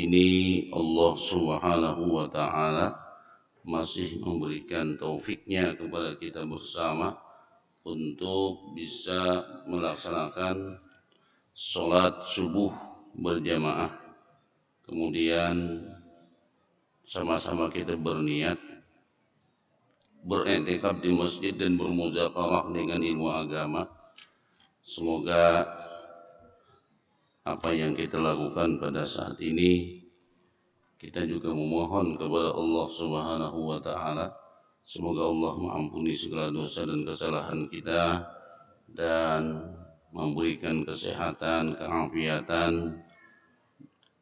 Ini Allah Subhanahu wa Ta'ala masih memberikan taufiknya kepada kita bersama untuk bisa melaksanakan sholat subuh berjamaah. Kemudian sama-sama kita berniat beriktikaf di masjid dan bermuzakarah dengan ilmu agama. Semoga apa yang kita lakukan pada saat ini, kita juga memohon kepada Allah Subhanahu wa Ta'ala, semoga Allah mengampuni segala dosa dan kesalahan kita dan memberikan kesehatan, keafiatan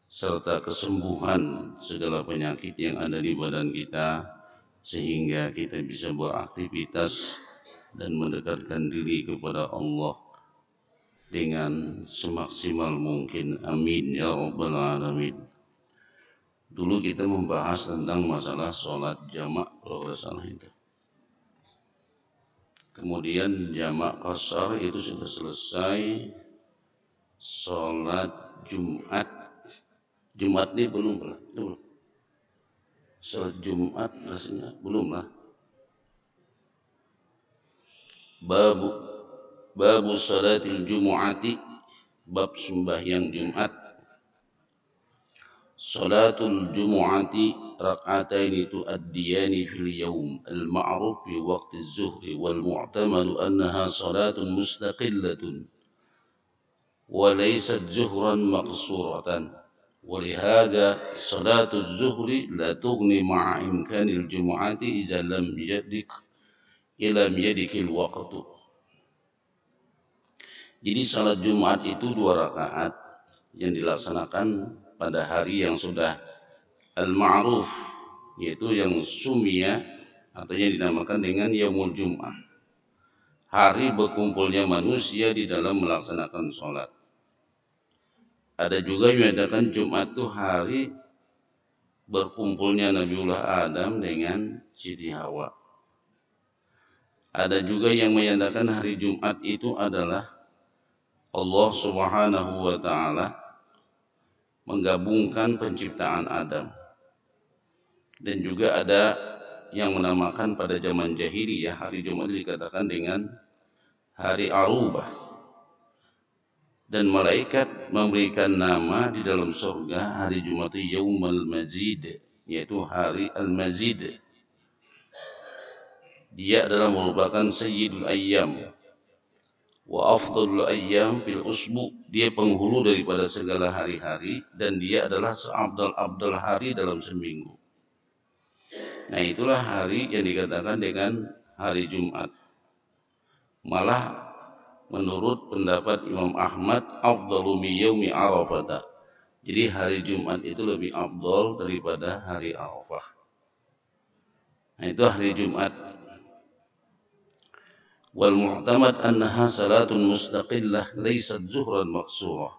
serta kesembuhan segala penyakit yang ada di badan kita, sehingga kita bisa beraktivitas dan mendekatkan diri kepada Allah dengan semaksimal mungkin. Amin ya rabbal alamin. Dulu kita membahas tentang masalah sholat jamak kalau tidak salah itu. Kemudian jamak qasar itu sudah selesai. Sholat Jumat, Jumat ini belum pernah. Sholat Jumat rasanya belum lah. Babu sholatil Jumu'ati, bab sembahyang Jumat. Salatul Jumu'ati rak'ataini tu'addiyani fil yawm al-ma'ruf fi waqti az-zuhri wal mu'tamadu annaha salatun mustaqillatun wa laysat zuhran maqsuratan. ولهذا صلاة الظهر لا تغني مع إمكان الجمعة إذا لم يدك الوقت. Jadi salat Jumat itu 2 rakaat yang dilaksanakan pada hari yang sudah al-ma'ruf, yaitu yang sumia atau yang dinamakan dengan Yaumul Jum'ah, hari berkumpulnya manusia di dalam melaksanakan sholat. Ada juga yang menyatakan Jumat itu hari berkumpulnya Nabiullah Adam dengan Siti Hawa. Ada juga yang menyatakan hari Jumat itu adalah Allah Subhanahu wa Ta'ala menggabungkan penciptaan Adam. Dan juga ada yang menamakan pada zaman jahiliyah hari Jumat dikatakan dengan hari Arubah. Dan malaikat memberikan nama di dalam surga hari Jumat itu Yaumul Mazid, yaitu hari Al-Mazid. Dia adalah merupakan Sayyidul Ayyam wa afdalul ayyam fil usbu, dia penghulu daripada segala hari-hari dan dia adalah seabdal-abdal hari dalam seminggu. Nah, itulah hari yang dikatakan dengan hari Jumat. Malah menurut pendapat Imam Ahmad, afdalu min yaumi Arafah. Jadi hari Jumat itu lebih afdal daripada hari Arafah. Nah, itu hari Jumat. Wal mu'tamad annaha salatun mustaqillah laysat zuhran maqsurah.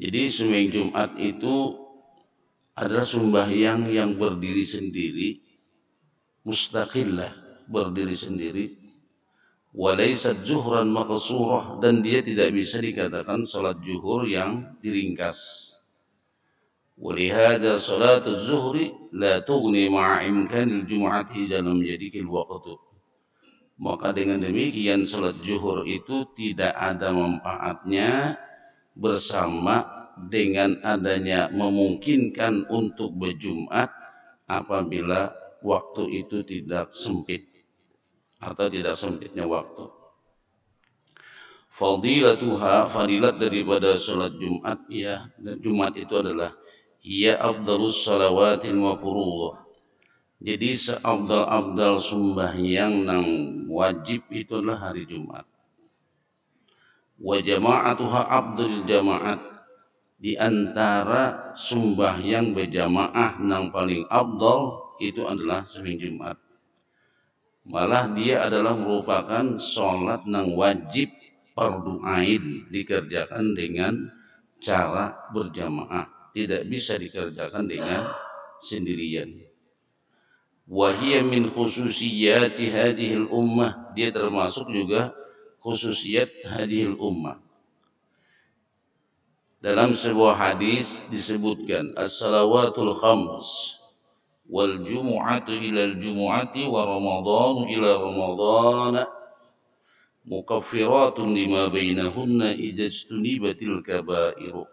Jadi sembahyang Jumat itu adalah sembahyang yang berdiri sendiri, mustaqillah, berdiri sendiri. Wa laysat zuhran maqsurah, dan dia tidak bisa dikatakan salat zuhur yang diringkas. Wa lihada salatu zuhri la tughni ma'a imkanil jumu'ati dalam jadikil waqtu. Maka dengan demikian salat zuhur itu tidak ada manfaatnya bersama dengan adanya memungkinkan untuk berjumat apabila waktu itu tidak sempit atau tidak sempitnya waktu. Fadilatuha, fadilat daripada salat Jumat, ya, Jumat itu adalah hiya afdalus salawatil mafruḍah. Jadi seabdal-abdal sembahyang nang wajib itu adalah hari Jumat. Wa jama'atuha abdul jama'at, di antara sembahyang berjamaah nang paling abdal itu adalah sembahyang Jumat. Malah dia adalah merupakan sholat nang wajib fardu ain, dikerjakan dengan cara berjamaah, tidak bisa dikerjakan dengan sendirian. Wahiyya min khususiyati hadhil ummah, dia termasuk juga khususiyat hadhil ummah. Dalam sebuah hadis disebutkan as-salawatul khams wal jumu'atu ilal jumu'ati wa ramadhanu ila ramadhan mukaffiratun lima bainahunna idza istunibatil kabairu.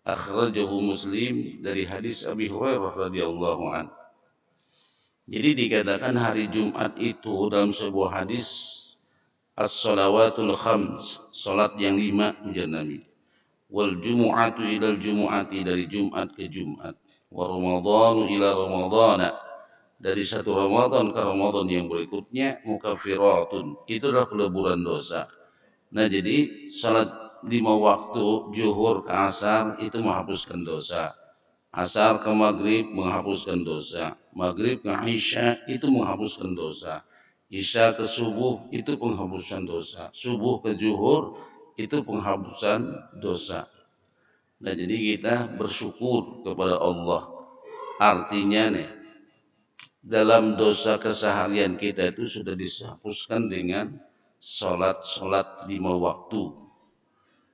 Akhrajahu Muslim dari hadis Abi Hurairah radhiyallahu an. Jadi dikatakan hari Jumat itu dalam sebuah hadis as-salawatul khams, salat yang 5 ujar Nabi. Wal jumu'atu ilal jumu'ati, dari Jumat ke Jumat. Wa ramadhanu ila ramadhana, dari satu Ramadan ke Ramadan yang berikutnya, mukaffiratun, itu adalah peleburan dosa. Nah jadi salat 5 waktu zuhur ke asar itu menghapuskan dosa, asar ke maghrib menghapuskan dosa, maghrib ke isya itu menghapuskan dosa, isya ke subuh itu penghapusan dosa, subuh ke zuhur itu penghapusan dosa. Nah jadi kita bersyukur kepada Allah. Artinya nih, dalam dosa keseharian kita itu sudah dihapuskan dengan sholat 5 waktu.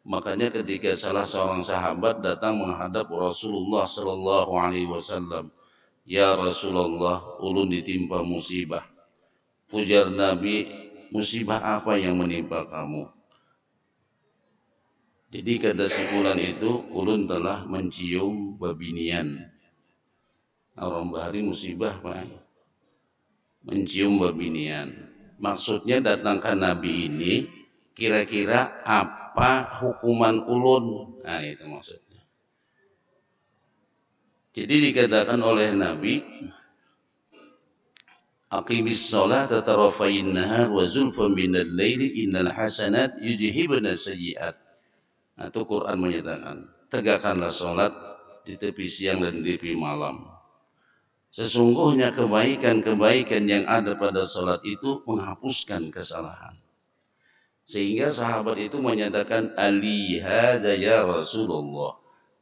Makanya ketika salah seorang sahabat datang menghadap Rasulullah Sallallahu Alaihi Wasallam, ya Rasulullah, ulun ditimpa musibah. Ujar Nabi, musibah apa yang menimpa kamu? Jadi kata simpulan itu, ulun telah mencium babinian. Orang bahari musibah Pak, mencium babinian. Maksudnya datangkan Nabi ini, kira-kira apa hukuman ulun? Nah itu maksudnya. Jadi dikatakan oleh Nabi, aqimis sholata tarafayin nahar wa zulfan minal laili innal hasanat yudhibna sayyi'at. Nah itu Quran menyatakan, tegakkanlah sholat di tepi siang dan di tepi malam. Sesungguhnya kebaikan-kebaikan yang ada pada sholat itu menghapuskan kesalahan. Sehingga sahabat itu menyatakan, Ali hadza ya Rasulullah,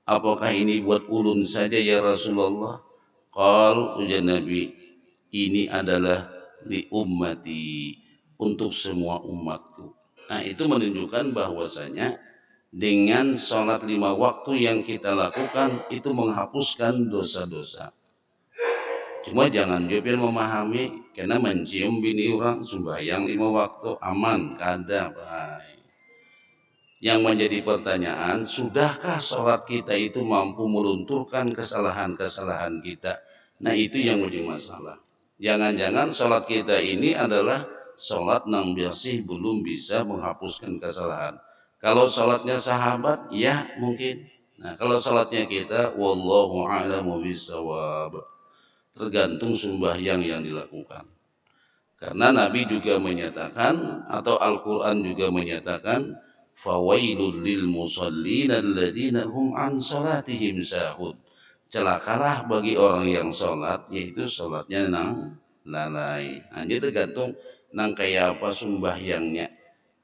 apakah ini buat ulun saja ya Rasulullah? Qal, ujar Nabi, ini adalah li ummati, untuk semua umatku. Nah itu menunjukkan bahwasanya dengan sholat 5 waktu yang kita lakukan itu menghapuskan dosa-dosa. Cuma jangan juga memahami karena mencium bini orang sembahyang 5 waktu aman kada baik. Yang menjadi pertanyaan, sudahkah sholat kita itu mampu melunturkan kesalahan-kesalahan kita? Nah itu yang menjadi masalah. Jangan-jangan sholat kita ini adalah sholat yang bersih, belum bisa menghapuskan kesalahan. Kalau sholatnya sahabat, ya mungkin. Nah kalau sholatnya kita, wallahu a'lamu bishawab, tergantung sembahyang yang dilakukan. Karena Nabi juga menyatakan, atau Al-Quran juga menyatakan, fawailul lil musallin alladzina hum an salatihim sahun. Celakalah bagi orang yang sholat, yaitu sholatnya nang lalai. Hanya tergantung nang kayak apa sembahyangnya.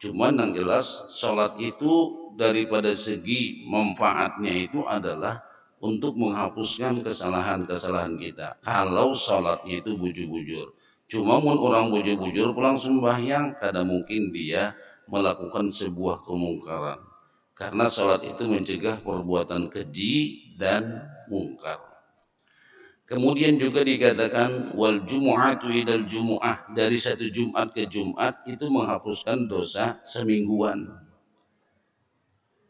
Cuma nang jelas sholat itu daripada segi manfaatnya itu adalah untuk menghapuskan kesalahan-kesalahan kita. Kalau sholatnya itu bujur-bujur. Cuma mun orang bujur-bujur pulang sembahyang, kadang mungkin dia melakukan sebuah kemungkaran. Karena sholat itu mencegah perbuatan keji dan mungkar. Kemudian juga dikatakan wal jumu'atu idal jumu'ah, dari satu Jumat ke Jumat itu menghapuskan dosa semingguan.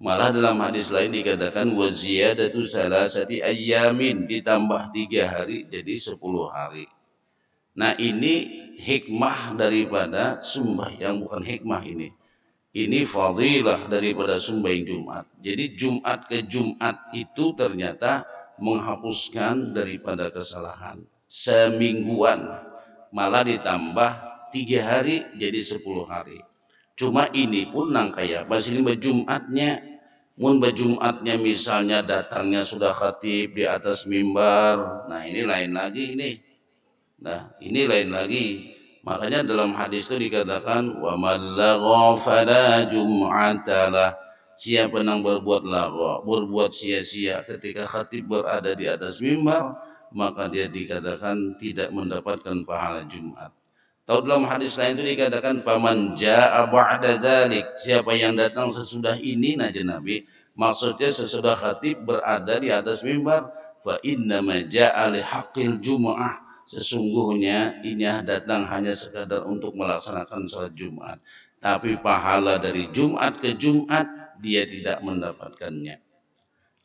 Malah dalam hadis lain dikatakan wa ziyadatu salasati ayyamin, ditambah 3 hari jadi 10 hari. Nah ini hikmah daripada sembahyang, bukan hikmah ini. Ini fadilah daripada sembahyang Jumat. Jadi Jumat ke Jumat itu ternyata menghapuskan daripada kesalahan semingguan. Malah ditambah 3 hari jadi 10 hari. Cuma ini pun nang kayak pas ini Jumatnya. Mun Jumatnya misalnya datangnya sudah khatib di atas mimbar, nah ini lain lagi ini. Nah ini lain lagi. Makanya dalam hadis itu dikatakan wa man lagha fala jum'atalah. Siapa yang berbuat lagha, berbuat sia-sia ketika khatib berada di atas mimbar, maka dia dikatakan tidak mendapatkan pahala Jumat. Tahu dalam hadis lain itu dikatakan paman jaa ba'da dzalik, siapa yang datang sesudah ini naja Nabi, Maksudnya sesudah khatib berada di atas mimbar, fa inna ma ja'a li haqqil jumu'ah. Sesungguhnya ini datang hanya sekadar untuk melaksanakan sholat Jumat. Tapi pahala dari Jumat ke Jumat dia tidak mendapatkannya.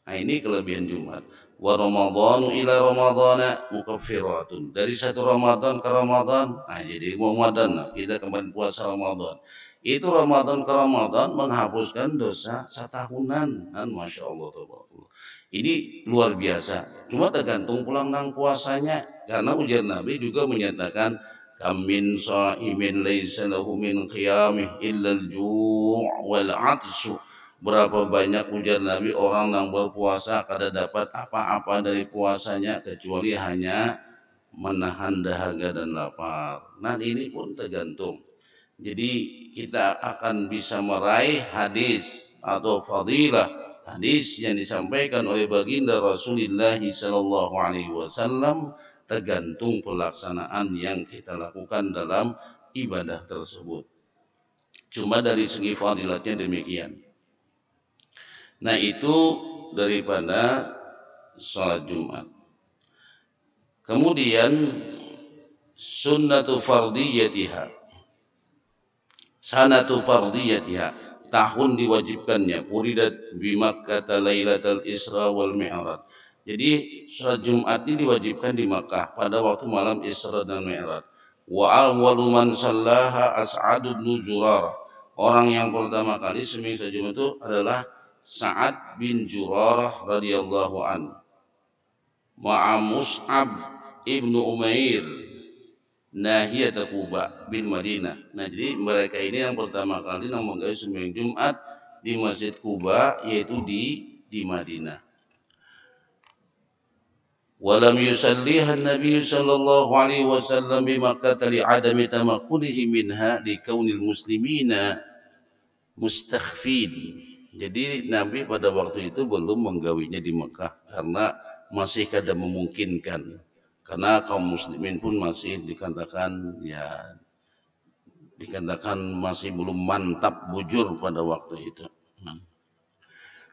Nah, ini kelebihan Jumat. Wa ramadhanu ila ramadhana mukaffiratun. Dari satu Ramadan ke Ramadan, nah jadi Ramadan, nah, kita kembali puasa Ramadan. Itu Ramadan ke Ramadan menghapuskan dosa setahunan. Kan Masya Allah. Ini luar biasa. Cuma tergantung pulang nang puasanya. Karena ujar Nabi juga menyatakan kam min sha'imin laysa lahu min qiyamih illa al-ju' wal 'atshu. Berapa banyak ujar Nabi orang yang berpuasa kada dapat apa-apa dari puasanya kecuali hanya menahan dahaga dan lapar. Nah ini pun tergantung. Jadi kita akan bisa meraih hadis atau fadilah hadis yang disampaikan oleh baginda Rasulullah sallallahu alaihi wasallam tergantung pelaksanaan yang kita lakukan dalam ibadah tersebut. Cuma dari segi fadilatnya demikian. Nah itu daripada sholat Jumat. Kemudian sunnatu fardiyatiha. Sanatu fardiyatiha. Tahun diwajibkannya. Uridat bi Makkah lailatul Isra wal Mi'raj. Jadi sholat Jumat ini diwajibkan di Makkah pada waktu malam Isra dan Mi'raj. Wa awwalu man sallaha As'ad bin Zurarah. Orang yang pertama kali seminggu Jumat itu adalah Sa'ad bin Jurarah radhiyallahu an. Ma'a Mus'ab ibnu Umair nahiyat Quba bin Madinah. Nah, jadi mereka ini yang pertama kali yang menggawe sembahyang Jumat di Masjid Quba, yaitu di Madinah. Walam yusalliha Nabi sallallahu alaihi wasallam bi Makkah li adami tamakkunihi minha li kaunil muslimina mustakhfin. Jadi Nabi pada waktu itu belum menggawinya di Mekah karena masih kada memungkinkan. Karena kaum muslimin pun masih dikatakan masih belum mantap bujur pada waktu itu.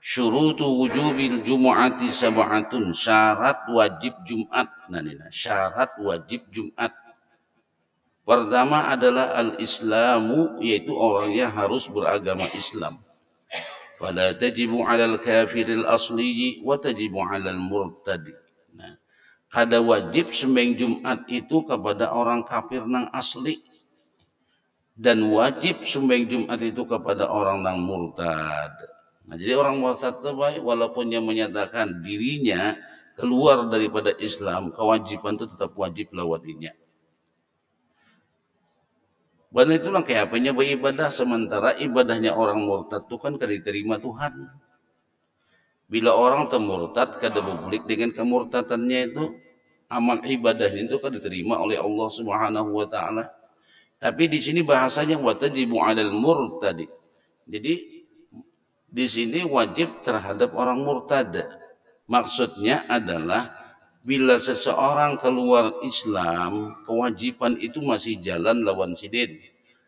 Syurutu wujubil jumu'ati sab'atun. Syarat wajib Jumat. Syarat wajib Jumat. Pertama adalah al-islamu, yaitu orangnya harus beragama Islam. Fala tajibu 'alal kafiril asli wa tajibu 'alal murtad. Nah, kada wajib sembahyang Jumat itu kepada orang kafir nang asli dan wajib sembahyang Jumat itu kepada orang nang murtad. Nah, jadi orang murtad itu baik walaupun dia menyatakan dirinya keluar daripada Islam, kewajiban itu tetap wajib lewatinya. Karena itulah kayak apanya beribadah sementara ibadahnya orang murtad itu kan kada diterima Tuhan. Bila orang murtad kada berbulik dengan kemurtadannya itu, amal ibadahnya itu kada diterima oleh Allah Subhanahu wa taala. Tapi di sini bahasanya watajibu 'alal murtad. Jadi di sini wajib terhadap orang murtad. Maksudnya adalah bila seseorang keluar Islam, kewajiban itu masih jalan lawan sidin.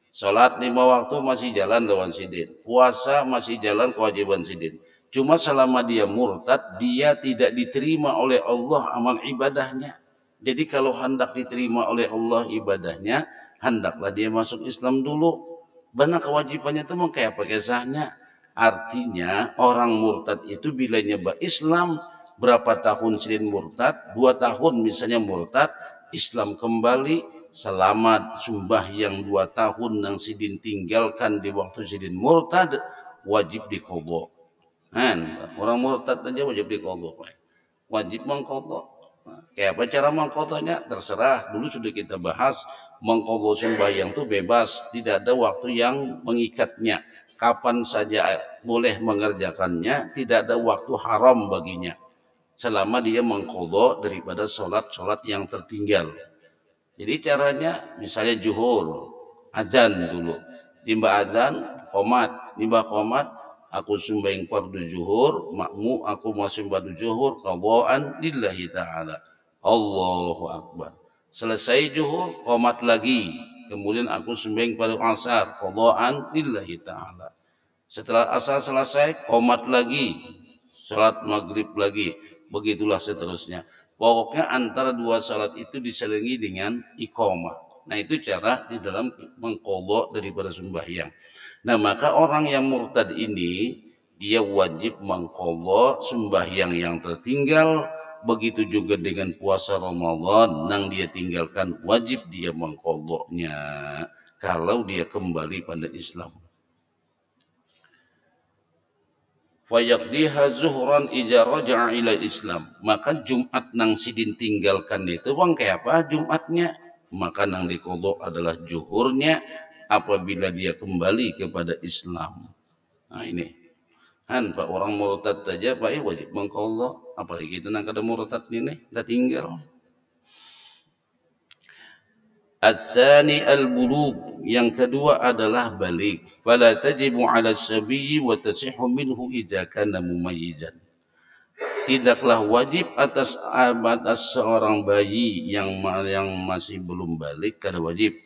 Salat 5 waktu masih jalan lawan sidin. Puasa masih jalan kewajiban sidin. Cuma selama dia murtad, dia tidak diterima oleh Allah amal ibadahnya. Jadi kalau hendak diterima oleh Allah ibadahnya, hendaklah dia masuk Islam dulu. Benar kewajibannya itu kayak apa kisahnya? Artinya orang murtad itu bila nyoba Islam, berapa tahun sidin murtad, 2 tahun misalnya murtad, Islam kembali, selamat sembahyang 2 tahun yang sidin tinggalkan di waktu sidin murtad, wajib diqadha. Orang murtad aja wajib diqadha. Wajib mengqadha. Kayak apa cara mengqadhanya? Terserah. Dulu sudah kita bahas, mengqadha sembahyang itu bebas, tidak ada waktu yang mengikatnya. Kapan saja boleh mengerjakannya, tidak ada waktu haram baginya. Selama dia mengqadha daripada sholat-sholat yang tertinggal. Jadi caranya misalnya zuhur, azan dulu. Nimba azan, qomat. Nimba qomat, aku sembahyang fardu zuhur, makmu aku mau sembahyang zuhur, qadhaan lillahi ta'ala. Allahu Akbar. Selesai zuhur, qomat lagi. Kemudian aku sembahyang fardu asar, qadhaan lillahi ta'ala. Setelah asar selesai, qomat lagi, salat maghrib lagi, begitulah seterusnya. Pokoknya antara dua salat itu diselingi dengan iqamah. Nah itu cara di dalam mengqadha daripada sembahyang. Nah maka orang yang murtad ini dia wajib mengqadha sembahyang yang tertinggal. Begitu juga dengan puasa Ramadan yang dia tinggalkan, wajib dia mengqadhanya kalau dia kembali pada Islam. Fayaqdiha zuhran ija raja'a ila Islam. Maka Jumat nang sidin tinggalkan itu bang kayak apa Jumatnya? Maka nang dikodok adalah juhurnya apabila dia kembali kepada Islam. Nah ini. Han Pak orang murtad saja Pak wajib mengkodok. Apalagi itu nang kada murtad ini dah tinggal. As-sani al-bulugh, yang kedua adalah balik. Fala tajibu 'ala as-sabiyyi wa tasihhu minhu idza kana mumayyizan. Tidaklah wajib atas seorang bayi yang masih belum balik kada wajib,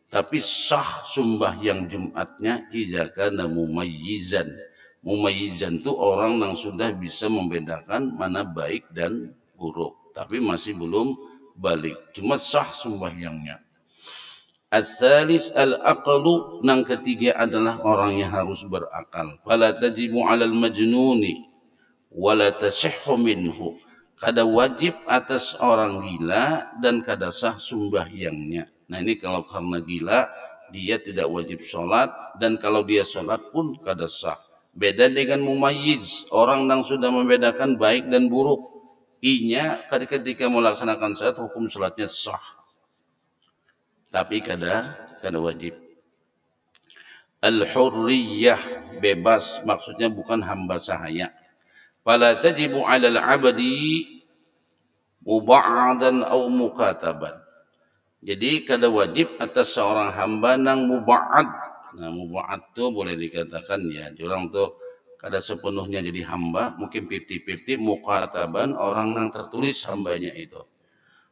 tapi sah sembahyang Jumatnya idza kana mumayyizan. Mumayyizan itu orang yang sudah bisa membedakan mana baik dan buruk, tapi masih belum balik. Cuma sah sembahyangnya. As-salis al-aqlu, yang ketiga adalah orang yang harus berakal. Fala tajibu 'alal majnuni wala tasihhu minhu. Kada wajib atas orang gila dan kada sah sembahyangnya. Nah ini kalau karena gila dia tidak wajib sholat, dan kalau dia sholat pun kada sah. Beda dengan mumayyiz, orang yang sudah membedakan baik dan buruk. Inya ketika melaksanakan sholat hukum sholatnya sah, tapi kada wajib. Al-hurriyah, bebas, maksudnya bukan hamba sahaya. Fala tajibu 'alal 'abdi muba'adan aw mukataban. Jadi kada wajib atas seorang hamba nang muba'ad. Nah muba'ad tu boleh dikatakan ya orang tu kada sepenuhnya jadi hamba, mungkin 50-50, mukataban orang nang tertulis hambanya itu.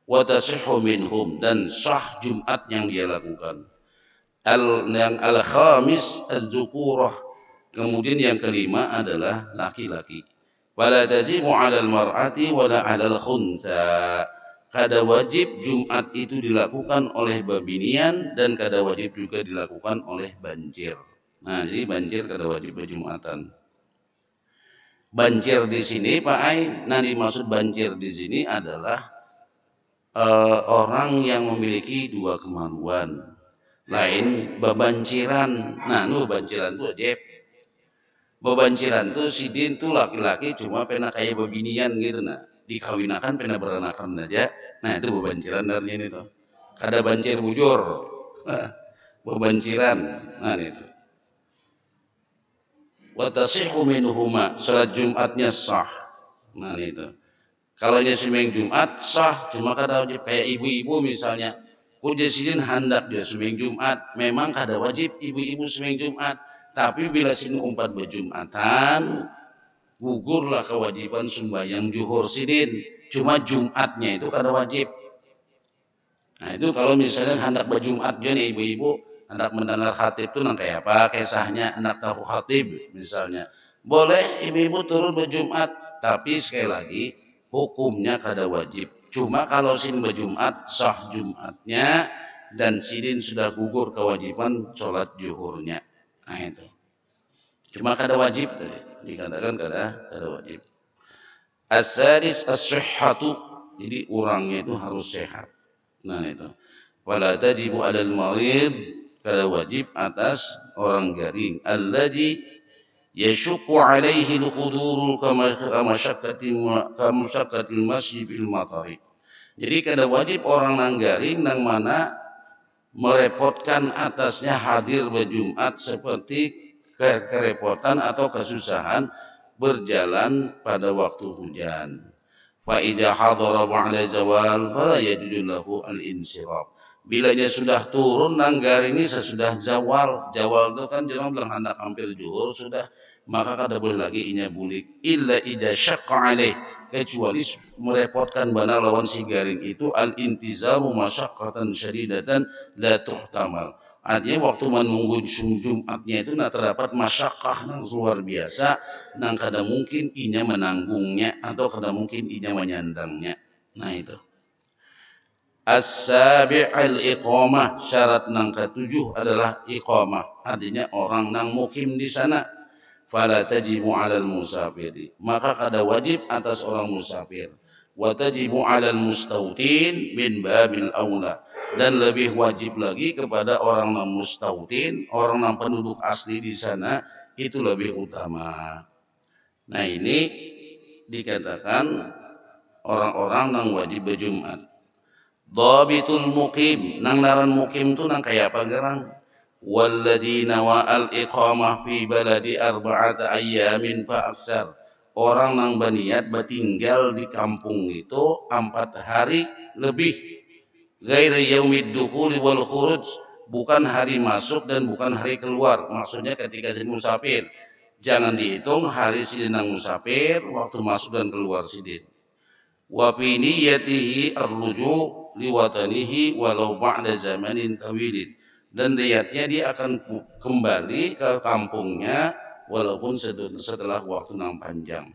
Wa tasihhu minhum, dan sah Jumat yang dia lakukan. Yang al-khamis az-zukurah. Kemudian yang kelima adalah laki-laki. Wala tajibu 'alal mar'ati wala 'alal khuntha. Kada wajib Jumat itu dilakukan oleh babinian dan kada wajib juga dilakukan oleh banjir. Nah, jadi banjir kada wajib berjumatan. Banjir di sini Pak Ai, nah dimaksud banjir di sini adalah orang yang memiliki dua kemaluan. Lain bebanciran. Nah, bebanciran tuh wajib. Bebanciran tuh sidin tuh laki-laki cuma pernah kayak babinian gitu nah. Dikawinakan pernah beranakan aja. Nah, itu bebanciran dari ini tuh. Kada bancir bujur. Nah, bebanciran. Nah, itu. Wa tasihhu minhuma, salat Jumatnya sah. Nah, itu. Kalau dia sembahyang Jumat sah, cuma kada wajib. Kayak ibu-ibu misalnya, kujasidin hendak dia sembahyang Jumat, memang kada wajib ibu-ibu sembahyang Jumat. Tapi bila sini umpat berjumatan, gugurlah kewajiban sembahyang juhur sidin. Cuma Jumatnya itu kada wajib. Nah itu kalau misalnya hendak berjumat dia nih ibu-ibu, hendak mendengar khatib itu nang kayak apa, kisahnya hendak tahu khatib misalnya. Boleh ibu-ibu turun berjumat, tapi sekali lagi hukumnya kada wajib. Cuma kalau sidin berjumat sah Jumatnya dan sidin sudah gugur kewajiban sholat zuhurnya. Nah itu. Cuma kada wajib tadi. Dikatakan kada wajib. As-sadis as-sihhatu. Jadi orangnya itu harus sehat. Nah itu. Wala tajibu 'alal marid, kada wajib atas orang garing. Alladzi yashqu 'alaihi al-qudur kamasyaqqatil masyi bil matari. Jadi kada wajib orang nang garing nang mana merepotkan atasnya hadir berjumat seperti kerepotan atau kesusahan berjalan pada waktu hujan. Fa idza hadara ba'da zawal fala yajuzu lahu al-insiraf. Bilanya sudah turun nanggar ini sesudah zawal. Zawal itu kan jangan bilang hendak hampir zuhur sudah, maka kada boleh lagi inya bulik illa idza syaqqa alaih, kecuali merepotkan bana lawan si garing itu al-intizamu masyaqqatan syadidatan la tuhtamal. Artinya waktu menunggu Jumatnya itu terdapat masyakkah yang luar biasa, nang kada mungkin inya menanggungnya atau kada mungkin inya menyandangnya. Nah itu. As-sabi' al-iqamah, syarat nang ketujuh adalah iqamah. Artinya orang nang mukim di sana. Fala tajibu 'alal musafiri, maka kada wajib atas orang musafir. Wa tajibu 'alal mustautin min babil aula, dan lebih wajib lagi kepada orang nang mustautin, orang nang penduduk asli di sana itu lebih utama. Nah ini dikatakan orang-orang nang wajib berjumat. Dhabitul mukim, nang naran mukim tu nang kaya apa gerang? Walladzina wa'al iqamah fi baladi arba'ata ayyamin fa aksar. Orang nang berniat bertinggal di kampung itu 4 hari lebih. Ghairi yaumid dukhuli wal khuruj, bukan hari masuk dan bukan hari keluar. Maksudnya ketika sidin musafir, jangan dihitung hari sidin nang musafir, waktu masuk dan keluar sidin. Wa fi niyyatihi arruju liwatanihi walau ba'da zamanin tawilin, dan niatnya dia akan kembali ke kampungnya walaupun setelah waktu yang panjang.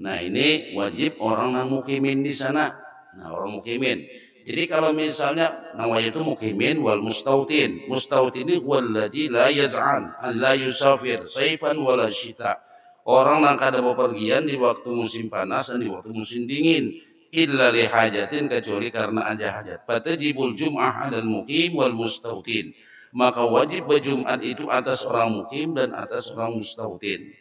Nah ini wajib orang yang mukimin di sana. Nah orang mukimin. Jadi kalau misalnya namanya itu mukimin wal mustautin. Mustautin ini walladzi la yaz'an an la yusafir saifan wala syita. Orang yang kada bepergian di waktu musim panas dan di waktu musim dingin. Illa li hajatin, kecuali karena ada hajat. Fatajibul jum'ah 'alal mukim wal mustautin. Maka wajib berjumat itu atas orang mukim dan atas orang mustautin.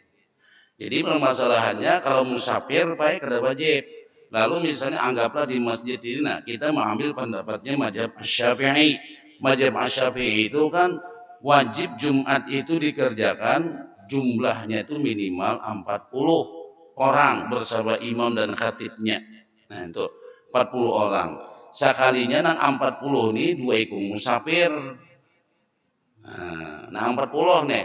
Jadi permasalahannya kalau musafir baik kada wajib. Lalu misalnya anggaplah di masjid ini, nah kita mengambil pendapatnya mazhab Asy-Syafi'i. Mazhab Asy-Syafi'i itu kan wajib Jumat itu dikerjakan jumlahnya itu minimal 40 orang bersama imam dan khatibnya. Nah itu 40 orang. Sekalinya nang 40 ini 2 ikung musafir. Nah 40 nih.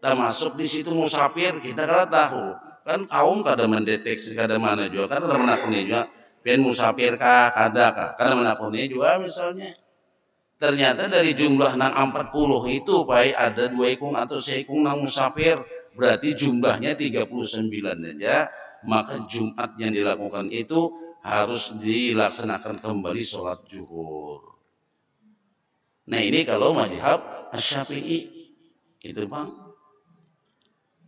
Termasuk di situ musafir, kita kada tahu. Kan kaum kada mendeteksi kada mana juga, kada menakuni juga pian musafir kah kada menakuni juga misalnya. Ternyata dari jumlah nang 40 itu baik ada 2 ikung atau seikung nang musafir, berarti jumlahnya 39 saja. Maka Jumat yang dilakukan itu harus dilaksanakan kembali sholat zuhur. Nah ini kalau mazhab Asy-Syafi'i itu Bang.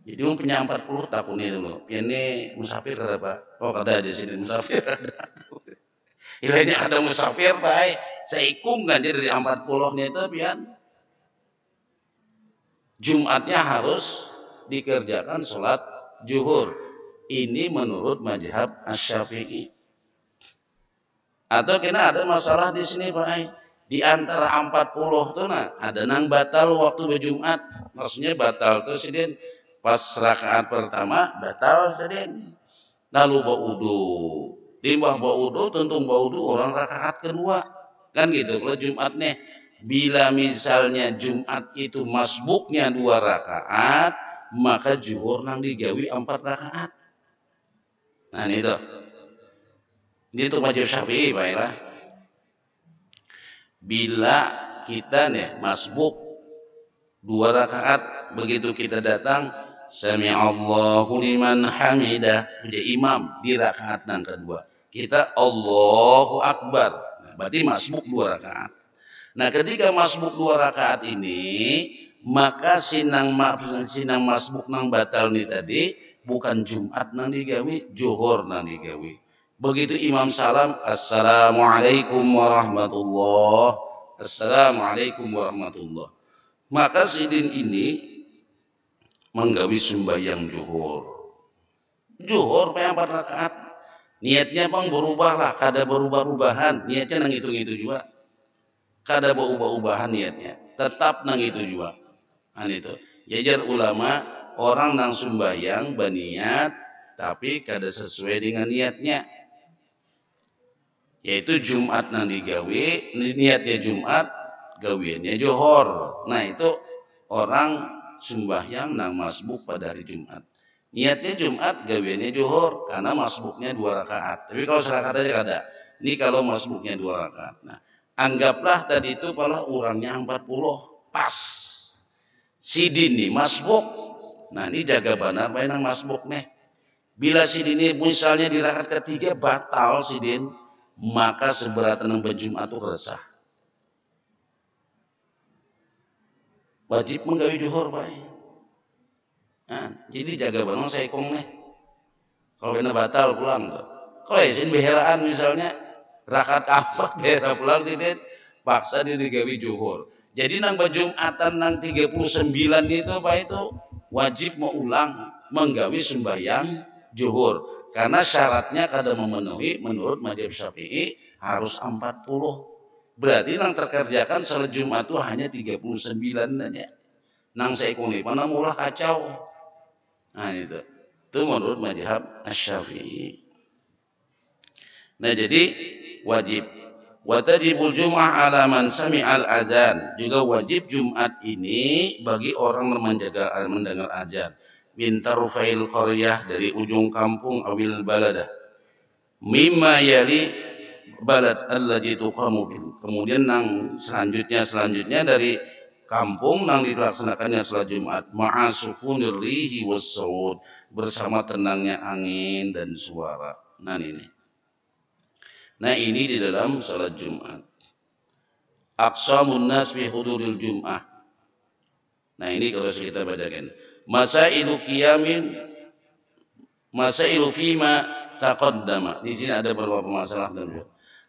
Jadi punya 40 tahun ini dulu. Ini musafir kada Pak? Oh kada di sini musafir ada. Ilahnya ada musafir baik. Seikung kan dari 40-nya itu pian. Jumatnya harus dikerjakan sholat zuhur. Ini menurut mazhab Asy-Syafi'i. Atau kena ada masalah di sini Pak? Di antara 40 tuh nah ada nang batal waktu berjumat. Maksudnya batal tuh sidin pas rakaat pertama batal sedin, lalu baudu limbah baudu tentu baudu orang rakaat kedua kan gitu. Kalau Jumat nih bila misalnya Jumat itu masbuknya 2 rakaat maka zuhur nang digawi 4 rakaat. Nah ini tuh mazhab Syafi'i baiklah. Bila kita nih masbuk 2 rakaat, begitu kita datang Sami'allahu liman hamidah, jadi imam di rakaat yang kedua. Kita Allahu Akbar. Nah, berarti masbuk 2 rakaat. Nah, ketika masbuk 2 rakaat ini, maka sinang masbuk nang batal nih tadi bukan Jumat nang digawi, zuhur nang digawi. Begitu imam salam, Assalamualaikum warahmatullah. Assalamualaikum warahmatullah. Maka sidin ini menggawi sembahyang zuhur. Zuhur yang 4 rakaat. Niatnya bang berubah lah, kada berubah-ubahan. Niatnya nang itu juga. Kada berubah-ubahan niatnya. Tetap nang itu juga. Itu. Jajar ulama orang nang sembahyang berniat tapi kada sesuai dengan niatnya. Yaitu Jumat nang digawe, niatnya Jumat, gawiannya zuhur. Nah itu orang sembahyang nang masbuk pada hari Jumat. Niatnya Jumat, gawiannya zuhur karena masbuknya 2 rakaat. Tapi kalau serakaat aja kada. Ini kalau masbuknya 2 rakaat. Nah, anggaplah tadi itu pala orangnya 40. pas sidin nih masbuk. Nah ini jaga benar bae nang masbuk nih. Bila sidin ini misalnya di rakaat ketiga batal sidin, maka seberatan nang Jumat itu resah. Wajib menggawi juhur bae. Nah, jadi jaga benar saya kong nih. Kalau benar batal pulang tuh. Kalau izin beheraan misalnya rakaat keempat behera pulang sidin, paksa dia digawi juhur. Jadi nang Jumatan nang 39 itu Pak itu wajib mau ulang menggawi sembahyang zuhur karena syaratnya kada memenuhi menurut mazhab Syafi'i harus 40. Berarti nang terkerjakan salat Jumat itu hanya 39 aja. Nang saikuni mana mulah kacau. Nah itu. Itu menurut mazhab Syafi'i. Nah jadi wajib watajibul jum'ah ala man sami'al adzan. Juga wajib Jumat ini bagi orang yang mendengar azan. Min tarfail qaryah dari ujung kampung awil baladah. Mimma yali balad alladzi tuqamu bil. Kemudian nang selanjutnya dari kampung nang dilaksanakannya salat Jumat ma'a sukunir rihi was saud, bersama tenangnya angin dan suara. Nah ini di dalam salat Jumat. Aqsamun nas fi huduril Jum'ah. Nah ini kalau kita bacakan. Masailu fima taqaddama. Di sini ada beberapa masalah dan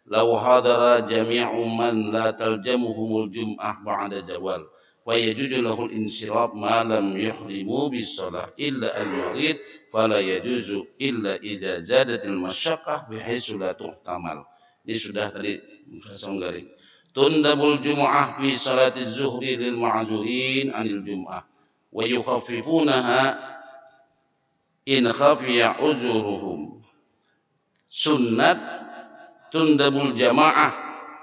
law hadara jami'u man la taljamuhumul Jum'ah ba'da jawal wa yajuzu lahul insiraf ma lam yuhrimu bis shalah illa al-marid fala yajuzu illa idza zadatil masyaqqah bihaitsu la tuhtamal. Ini sudah tadi Musa garing. Tundabul jumu'ah fi salati zuhri lil ma'zurin anil jum'ah wa yukhaffifunaha in khafiya uzuruhum. Sunnat tundabul jamaah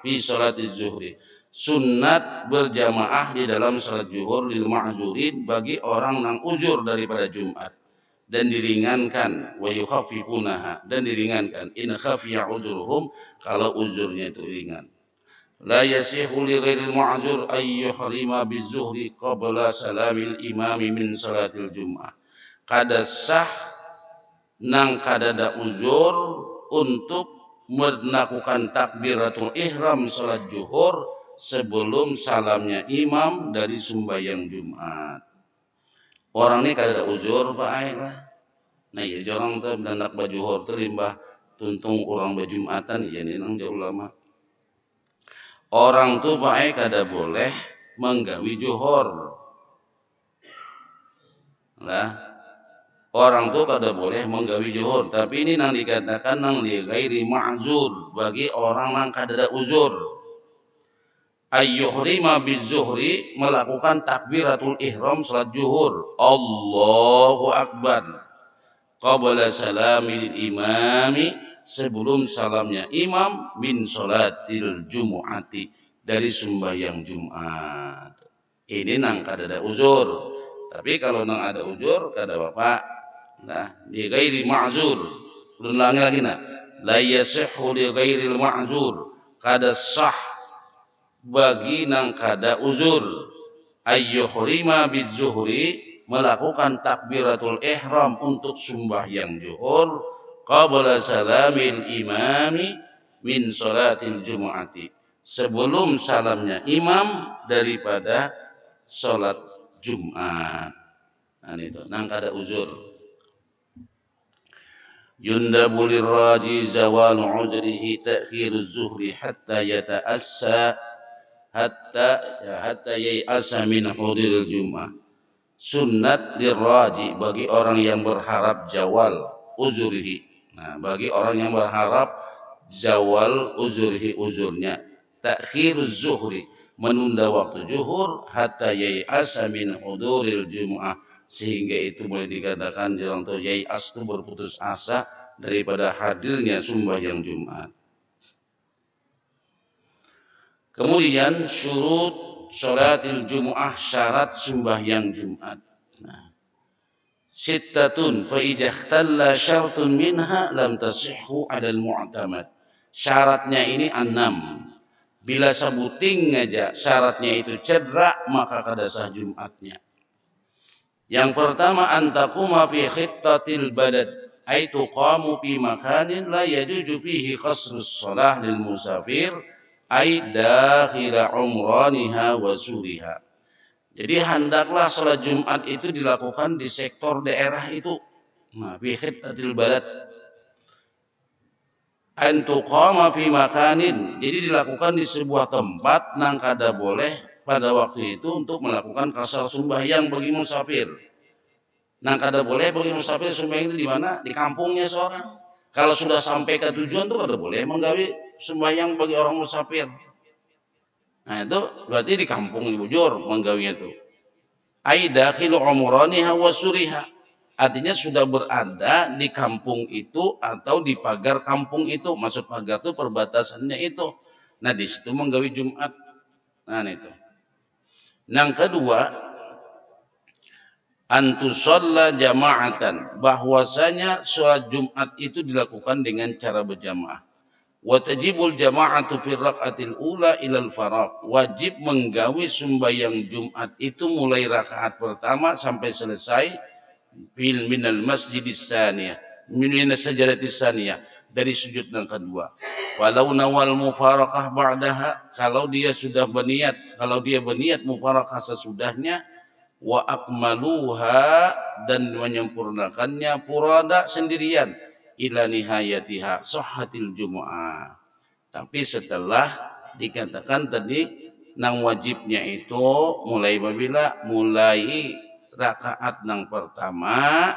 fi salati zuhri. Sunnat berjamaah di dalam salat zuhur lil ma'zurin bagi orang yang uzur daripada Jumat. Dan diringankan wa yukhaffifunaha dan diringankan in khafiya uzurhum kalau uzurnya itu ringan. La yasihu li ghairil ma'zur ay yuhrima bizuhri qabla salamil imami min salatil jum'ah. Kada sah nang kadada uzur untuk melakukan takbiratul ihram salat zuhur sebelum salamnya imam dari sembahyang Jumat. Orang ini kada uzur Pak lah. Nah ya jorong teh dandak bajuhur teh limbah tuntung orang bajumatan ya ini nang jauh lama. Orang tuh Pak kada boleh menggawi juhur. Lah orang tuh kada boleh menggawi juhur, tapi ini nang dikatakan nang li ghairi ma'zur bagi orang nang kada uzur. Ayyuhrima bizuhri melakukan takbiratul ihram salat zuhur. Allahu akbar. Qabla salamil imami sebelum salamnya imam min salatil jumu'ati dari sembahyang Jumat. Ini nang kada ada uzur. Tapi kalau nang ada uzur kada bapak. Nah, di ghairi ma'zur. Ulangi lagi nah. La yasihhu li ghairil ma'zur. Kada sah bagi nang kada uzur ayyuhrima bizuhri melakukan takbiratul ihram untuk sembahyang zuhur qabla salamil imami min salatil jumu'ati sebelum salamnya imam daripada salat Jumat. Nah itu nang kada uzur. Yundabu lirraji zawal uzrihi ta'khiruz zuhri hatta yata'assa hatta yai'asa min huduril jum'ah. Sunnat lirraji bagi orang yang berharap zawal uzurihi. Nah, bagi orang yang berharap zawal uzurihi uzurnya. Ta'khiruz zuhri menunda waktu zuhur hatta yai'asa min huduril jum'ah sehingga itu boleh dikatakan orang tuh yai'as itu berputus asa daripada hadirnya sembahyang Jumat. Kemudian syurut sholatil jumu'ah syarat sembahyang Jumat. Nah, sittatun fa idza ikhtalla syartun minha lam tasihhu 'alal mu'tamad. Syaratnya ini 6. Bila sabuting aja syaratnya itu cedera, maka kada sah Jumatnya. Yang pertama, antakuma fi khittatil balad, ay tuqamu fi makanin la yajuju fihi qasrus shalah lil musafir, ay dakhila umraniha wa suriha. Jadi hendaklah salat Jumat itu dilakukan di sektor daerah itu. Nah, fi khittatil balad, antuqama fi makanin, jadi dilakukan di sebuah tempat nang kada boleh pada waktu itu untuk melakukan qasar sembahyang bagi musafir. Nang kada boleh bagi musafir sembahyang itu di mana? Di kampungnya seorang. Kalau sudah sampai ke tujuan tuh kada boleh menggawi sembahyang bagi orang musafir. Nah itu berarti di kampung bujur menggawinya itu. Ai dakhilu umraniha wa suriha. Artinya sudah berada di kampung itu atau di pagar kampung itu. Maksud pagar itu perbatasannya itu. Nah di situ menggawi Jumat. Nah itu. Yang kedua, antusalla jama'atan, bahwasanya sholat Jumat itu dilakukan dengan cara berjamaah. Wa tajibul jama'atu fi raqatil ula ilal faraq, wajib menggawi sembahyang Jumat itu mulai rakaat pertama sampai selesai fil minal masjidis saniyah, minas sajadatis saniyah, dari sujud yang kedua. Walau nawal mufarakah ba'daha, kalau dia berniat mufarakah sesudahnya, wa akmaluha, dan menyempurnakannya furada sendirian, ila nihayatiha sahhatil jumu'ah. Tapi setelah dikatakan tadi nang wajibnya itu mulai rakaat nang pertama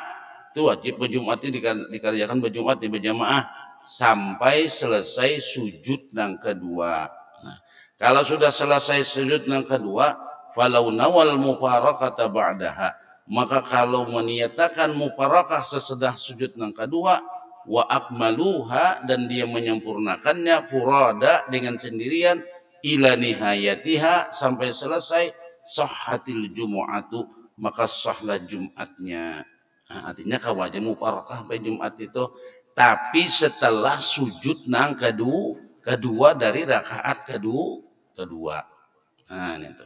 itu wajib berjumat itu dikerjakan berjumat di berjamaah sampai selesai sujud nang kedua. Nah, kalau sudah selesai sujud nang kedua, falau nawal mufarakata ba'daha, maka kalau meniatakan mufarakah sesudah sujud nang kedua, wa akmaluha, dan dia menyempurnakannya furada dengan sendirian, ila nihayatiha sampai selesai, sahhatil jumu'atu, maka sahlah Jumatnya. Nah, artinya kawajib mufarakah pada Jumat itu, tapi setelah sujud nang kedua dari rakaat kedua. Nah itu.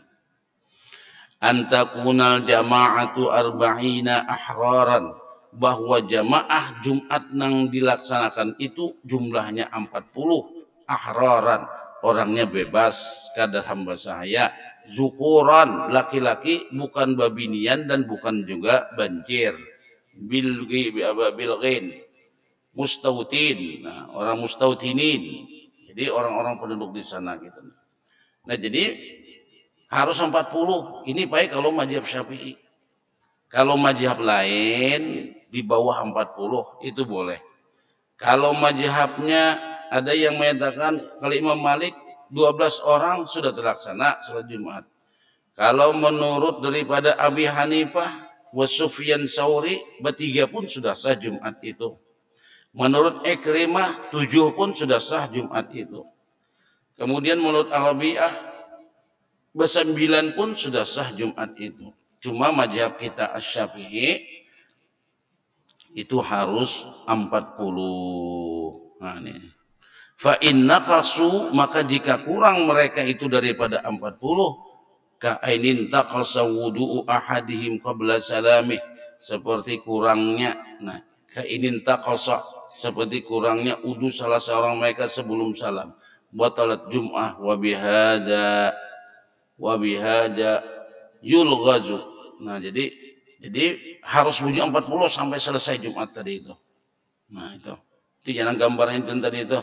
Antakunal jama'atu arba'ina ahraran, bahwa jamaah Jumat nang dilaksanakan itu jumlahnya 40 ahraran, orangnya bebas kada hamba sahaya, zukuran laki-laki, bukan babinian dan bukan juga banjir, bilghin mustautin, nah, orang mustautinin, jadi orang-orang penduduk di sana gitu. Nah jadi harus 40. Ini baik kalau mazhab Syafi'i. Kalau mazhab lain di bawah 40 itu boleh. Kalau mazhabnya ada yang menyatakan, kalau Imam Malik 12 orang sudah terlaksana sholat Jumat. Kalau menurut daripada Abi Hanifah wa Sufyan Tsauri, bertiga pun sudah sah Jumat itu. Menurut Ikrimah 7 pun sudah sah Jumat itu. Kemudian menurut Arabiah 9 pun sudah sah Jumat itu. Cuma mazhab kita Asy-Syafi'i itu harus 40. Nah, ini. Fa inna qasu, maka jika kurang mereka itu daripada 40, ka ainin taqasa wudu'u ahadihim qabla salamih, seperti kurangnya, nah, ka ainin taqasa, seperti kurangnya wudu salah seorang mereka sebelum salam, batalat jum'ah wa bihada yulghazu. Nah, jadi harus wudu 40 sampai selesai Jumat tadi itu. Nah, itu jangan gambarnya itu tadi itu.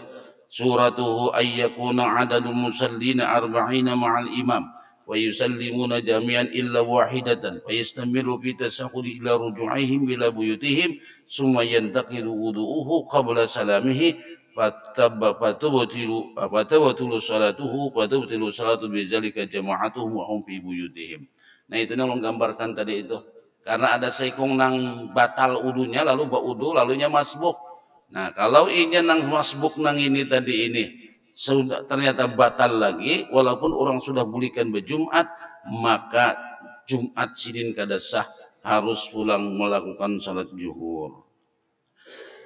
Suratuhu ayyakuna adadul musallina arba'ina ma'al imam wa yusallimuna jami'an illa wahidatan wa yastamiru fi tasahhudi ila ruju'ihim ila buyutihim summa yantaqilu wudu'uhu qabla salamihi fatubtilu salatu bizalika jama'atuhu wa hum fi buyutihim. Nah itu yang menggambarkan tadi itu. Karena ada seikung nang batal udunya lalu baudu lalunya masbuk. Nah kalau ingin nang masbuk nang ini tadi ini sudah ternyata batal lagi, walaupun orang sudah bulikan berjumat, maka Jumat sidin kada sah, harus pulang melakukan salat zuhur.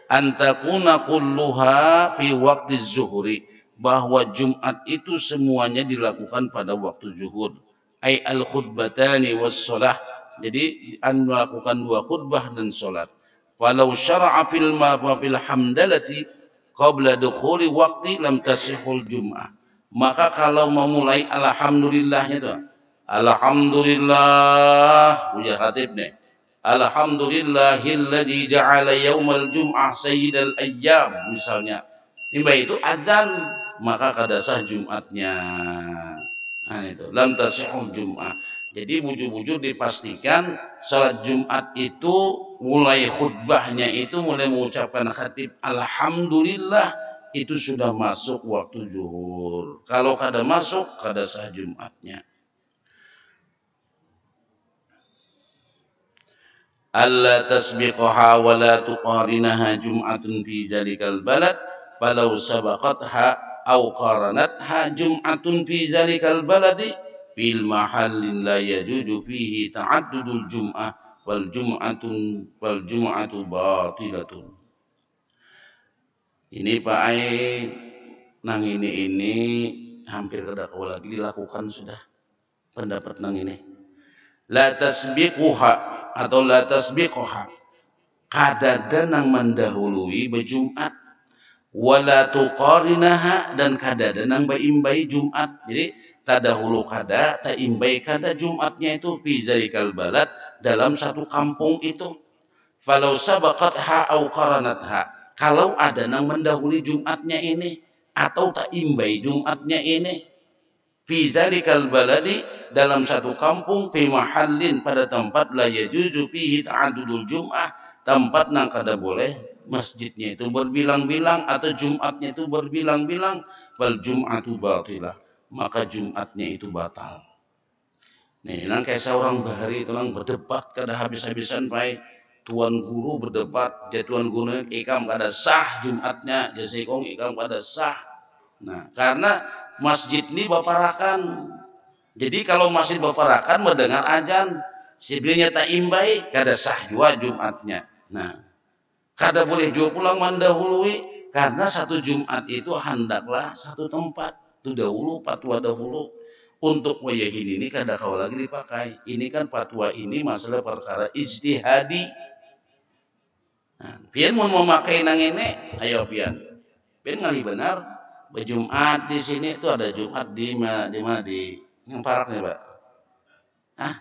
Antakuna kulluha fi waqti zuhri, bahwa Jumat itu semuanya dilakukan pada waktu zuhur. Ai al khutbatani was shalah. Jadi melakukan dua khutbah dan salat. Walau syara'a fil hamdalati qabla dukhuli waqti lam tasihul jum'ah. Maka kalau memulai alhamdulillahnya itu, alhamdulillah ujar khatib nih. Alhamdulillahilladzi ja'ala yaumal jum'ah sayyidal ayyam misalnya. Nimba itu azan maka kada sah Jumatnya. Nah itu lam tasihul jum'ah. Jadi bujur-bujur dipastikan salat Jumat itu mulai khutbahnya itu mulai mengucapkan khatib alhamdulillah itu sudah masuk waktu zuhur. Kalau kada masuk kada sah Jumatnya. Alla tasbiqaha wa la tuqarinaha jum'atun fi zalikal balad walau sabaqatha aw qaranatha jum'atun fi zalikal baladi fil mahallin la yajuju fihi ta'addudul jum'ah wal jum'atu batilatun. Ini Pak Ai nang ini hampir kada kau lagi dilakukan sudah pendapat nang ini. La tasbiquha atau la tasbiquha kadada nang mendahului berjumat wala tuqarinaha dan kadada nang baimbai Jumat. Jadi tadahulu kada taimbai kada Jumatnya itu fi zalikal balad dalam satu kampung itu. Falau sabaqatha au qaranatha kalau ada nang mendahului Jumatnya ini atau taimbai Jumatnya ini fi zalikal baladi dalam satu kampung fi mahallin pada tempat la yajuzu fihi ta'addudul jum'ah tempat nang kada boleh masjidnya itu berbilang-bilang atau Jumatnya itu berbilang-bilang wal jum'atu batilah maka Jumatnya itu batal. Nih nang kayak seorang bahari itu nang berdebat kada habis-habisan baik tuan guru berdebat jadi tuan guru ikam kada sah Jumatnya jadi kong ikam kada sah. Nah, karena masjid ini baparakan. Jadi kalau masjid baparakan mendengar azan, sebenarnya tak imbai, kada sah jua Jumatnya. Nah, kada boleh jua pulang mendahului karena satu Jumat itu hendaklah satu tempat. Itu dahulu fatwa dahulu. Untuk wayahin ini kada kau lagi dipakai. Ini kan fatwa ini masalah perkara ijtihadi. Nah, pian mau memakai nang ini, ayo pian. Pian ngali benar. Berjumat di sini itu ada Jumat di mana di yang parak nih Pak? Hah?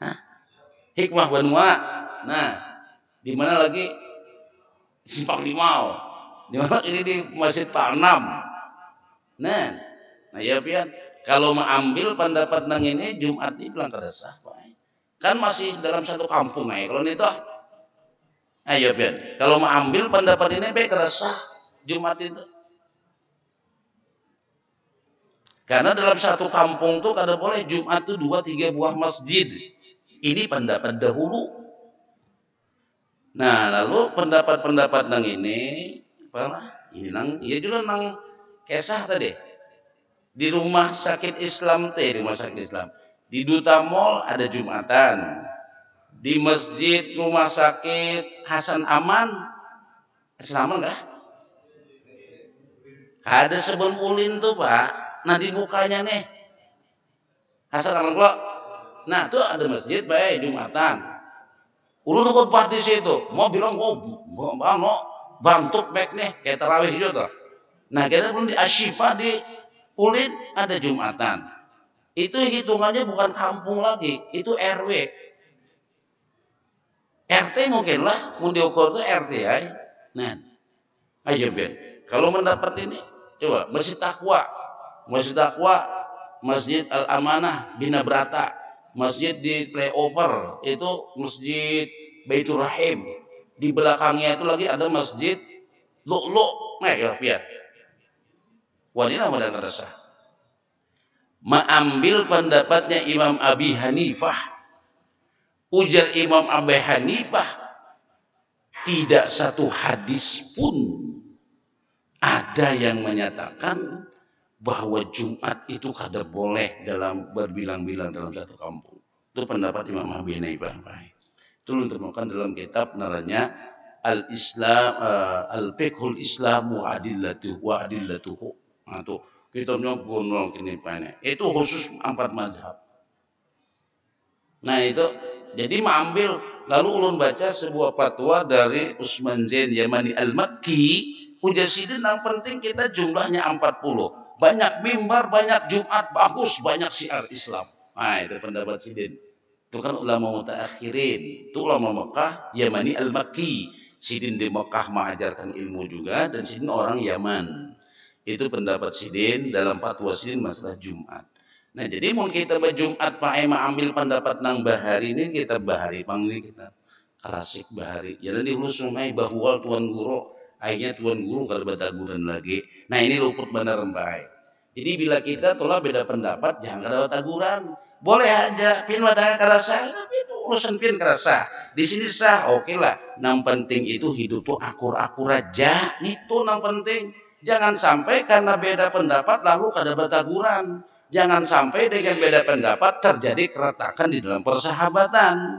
Hah? Hikmah Banua. Nah, di mana lagi Simpang Limau? Di mana ini di Masjid Pak Enam. Nah ya pian kalau mengambil pendapat nang ini Jumat ini bilang kada sah Pak. Kan masih dalam satu kampung kalau itu. Ayo pian kalau mengambil pendapat ini baik kada sah Jumat itu. Karena dalam satu kampung tuh kada boleh Jumat tuh 2-3 buah masjid. Ini pendapat dahulu. Nah, lalu pendapat-pendapat nang ini, apalah? Ini nang, ya juga nang kisah tadi. Di rumah sakit Islam rumah sakit Islam. Di Duta Mall ada Jumatan. Di masjid rumah sakit Hasan Aman, Hasan Aman enggak? Ada sebelum ulin tuh Pak. Nah dibukanya nih Hasan Aman kok. Nah tuh ada masjid baik Jumatan. Ulun khutbah di situ. Mau bilang bantuk baik nih kayak tarawih juga. Nah kita belum di Ashifa di Ulin ada Jumatan. Itu hitungannya bukan kampung lagi, itu RW. RT mungkin lah, mau diukur tuh RT ya. Nah, ayo Ben. Kalau mendapat ini, coba Masjid Taqwa. Masjid Taqwa, Masjid Al-Amanah, Bina Brata, Masjid di Playover, itu Masjid Baitur Rahim. Di belakangnya itu lagi ada Masjid Lu'lu'. Nah, ya, biar. Wanita modal resah. Mengambil pendapatnya Imam Abi Hanifah. Ujar Imam Abi Hanifah, tidak satu hadis pun ada yang menyatakan bahwa Jumat itu kada boleh dalam berbilang-bilang dalam satu kampung. Itu pendapat Imam Abi Hanifah. Itu ditemukan dalam kitab namanya al-Islam al-fiqhul Islam wa adillatuhu. Nah, tuh kitabnya kuno kini pane. Itu khusus 4 mazhab. Nah itu jadi mengambil lalu ulun baca sebuah fatwa dari Usman Zain Yamani Al-Makki ujasidin yang penting kita jumlahnya 40. Banyak mimbar, banyak Jumat bagus, banyak syiar Islam. Nah itu pendapat Sidin. Itu kan ulama mutaakhirin. Itu ulama Mekah Yamani Al-Makki. Sidin di Mekah mengajarkan ilmu juga dan Sidin orang Yaman. Itu pendapat Sidin dalam fatwa Sidin masalah Jumat. Nah jadi mau kita berjumat Pak Ema ambil pendapat nang bahari ini kita bahari pang ini kita klasik bahari. Jadi di hulu sungai bahwal tuan guru akhirnya tuan guru kalau bataguran lagi. Nah ini luput benar Mbak. Jadi bila kita telah beda pendapat jangan ada bataguran. Boleh aja pin wadah kerasa tapi itu urusan pin kerasa. Di sini sah oke lah. Yang penting itu hidup tuh akur-akur aja. Itu yang penting. Jangan sampai karena beda pendapat lalu ada bataguran. Jangan sampai dengan beda pendapat terjadi keretakan di dalam persahabatan.